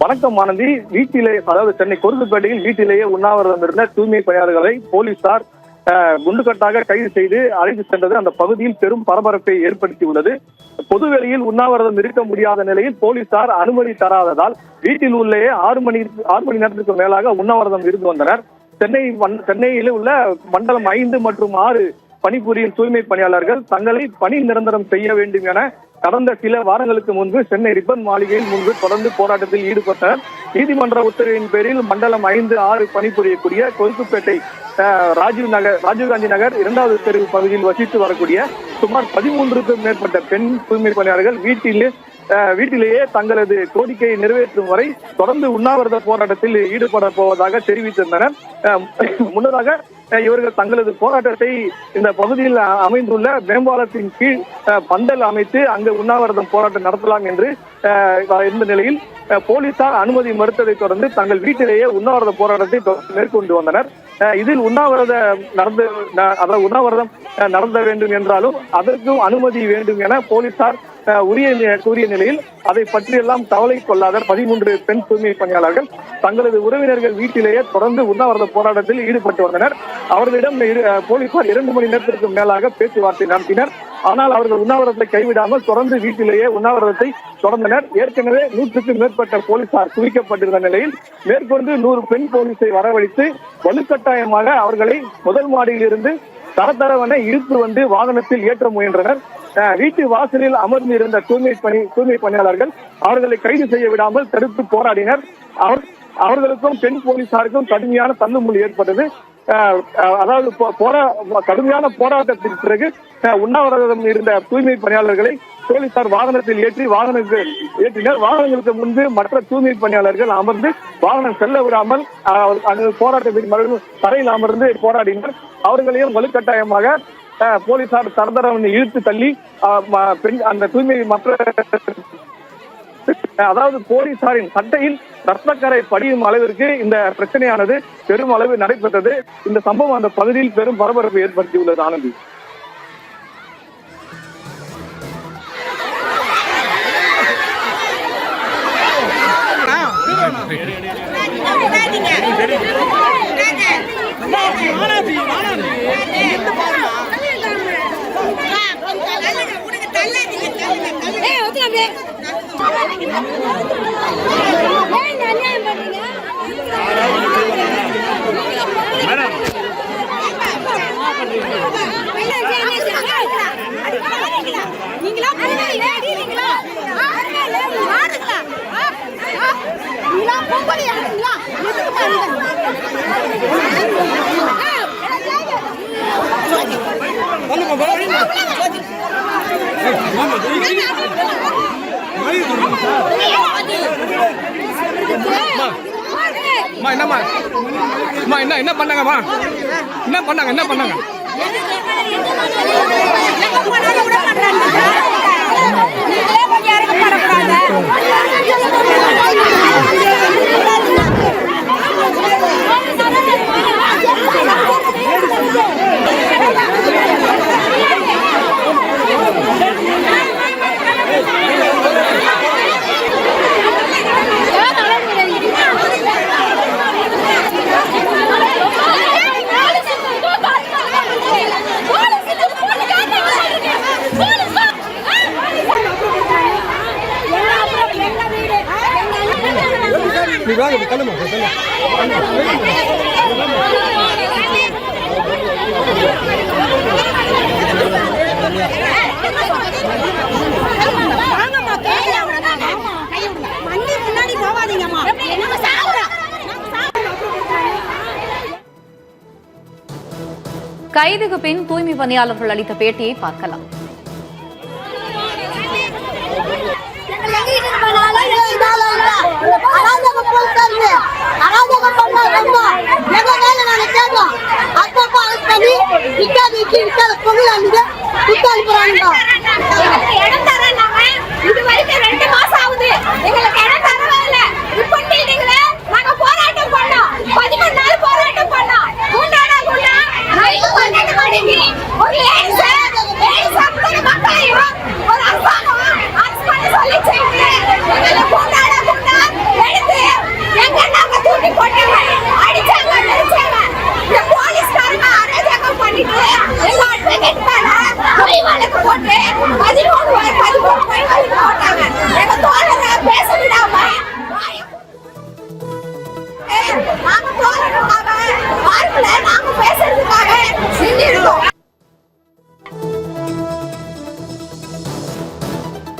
வணக்கம் ஆனந்தி. வீட்டிலே, அதாவது சென்னை கொருக்குப்பேட்டையில் வீட்டிலேயே உண்ணாவிரதம் இருந்த தூய்மை பணியாளர்களை போலீசார் குண்டுகட்டாக கைது செய்து அழைத்து சென்றது அந்த பகுதியில் பெரும் பரபரப்பை ஏற்படுத்தியுள்ளது. பொதுவெளியில் உண்ணாவிரதம் இருக்க முடியாத நிலையில் போலீசார் அனுமதி தராததால் வீட்டில் உள்ளே 6 மணி நேரத்திற்கு மேலாக உண்ணாவிரதம் இருந்து வந்தனர். சென்னையில் உள்ள மண்டலம் 5 மற்றும் 6 பணிபுரியும் தூய்மை பணியாளர்கள் தங்களை பணி நிரந்தரம் செய்ய வேண்டும் என கடந்த சில வாரங்களுக்கு முன்பு சென்னை ரிப்பன் மாளிகையில் முன்பு தொடர்ந்து போராட்டத்தில் ஈடுபட்டனர். நீதிமன்ற உத்தரவின் பேரில் மண்டலம் 5, 6 பணிபுரியக்கூடிய கொருக்குப்பேட்டை ராஜீவ்காந்தி நகர் 2வது தெரு பகுதியில் வசித்து வரக்கூடிய சுமார் 13க்கும் மேற்பட்ட பெண் தூய்மை பணியாளர்கள் வீட்டிலேயே தங்களது கோரிக்கையை நிறைவேற்றும் வரை தொடர்ந்து உண்ணாவிரத போராட்டத்தில் ஈடுபட போவதாக தெரிவித்திருந்தனர். முன்னதாக இவர்கள் தங்களது போராட்டத்தை இந்த பகுதியில் அமைந்துள்ள மேம்பாலத்தின் கீழ் பந்தல் அமைத்து அங்கு உண்ணாவிரதம் போராட்டம் நடத்தலாம் என்று இருந்த நிலையில் போலீசார் அனுமதி மறுத்ததை தொடர்ந்து தங்கள் வீட்டிலேயே உண்ணாவிரத போராட்டத்தை மேற்கொண்டு வந்தனர். இதில் உண்ணாவிரதம் நடந்த வேண்டும் என்றாலும் அதற்கும் அனுமதி வேண்டும் என போலீசார் கூறிய நிலையில் அதை பற்றியெல்லாம் கவலை கொள்ளாத 13 பெண் தூய்மை பணியாளர்கள் தங்களது உறவினர்கள் வீட்டிலேயே தொடர்ந்து உண்ணாவிரத போராட்டத்தில் ஈடுபட்டு வந்தனர். அவர்களிடம் போலீசார் 2 மணி நேரத்திற்கு மேலாக பேச்சுவார்த்தை நடத்தினர். ஆனால் அவர்கள் உண்ணாவிரதத்தை கைவிடாமல் தொடர்ந்து வீட்டிலேயே உண்ணாவிரதத்தை தொடர்ந்தனர். ஏற்கனவே 100க்கும் மேற்பட்ட போலீசார் குவிக்கப்பட்டிருந்த நிலையில் மேற்கொண்டு 100 பெண் போலீஸை வரவழைத்து வலுக்கட்டாயமாக அவர்களை முதல் மாடியில் இருந்து தரதரவென இழுத்து வந்து வாகனத்தில் ஏற்ற முயன்றனர். வீட்டு வாசலில் அமர்ந்து இருந்த தூய்மை பணியாளர்கள் அவர்களை கைது செய்ய விடாமல் தடுத்து போராடினர். அவர்களுக்கும் பெண் போலீசாருக்கும் கடுமையான தள்ளுமுள்ளு ஏற்பட்டது. அதாவது கடுமையான போராட்டத்திற்கு பிறகு உண்ணாவிரதம் இருந்த தூய்மை பணியாளர்களை போலீசார் வாகனத்தில் ஏற்றினர். வாகனங்களுக்கு முன்பு மற்ற தூய்மை பணியாளர்கள் அமர்ந்து வாகனம் செல்ல விடாமல் போராட்டத்தின் தரையில் அமர்ந்து போராடினர். அவர்களையும் வலுக்கட்டாயமாக போலீசார் தரதரவனை இழுத்து தள்ளி அந்த தூய்மை அதாவது போலீசாரின் சட்டையில் ரத்தக்கரை படியும் அளவிற்கு இந்த பிரச்சனையானது பெரும் அளவு நடைபெற்றது. இந்த சம்பவம் அந்த பகுதியில் பெரும் பரபரப்பை ஏற்படுத்தியுள்ளது. ஆனந்தி, என்ன பண்ணாங்கம்மா? என்ன பண்ணாங்க? கைதுக்கு பின் தூய்மை பணியாளர்கள் அளித்த பேட்டியை பார்க்கலாம். ஒரு போட்டு 13 போட்டாங்க.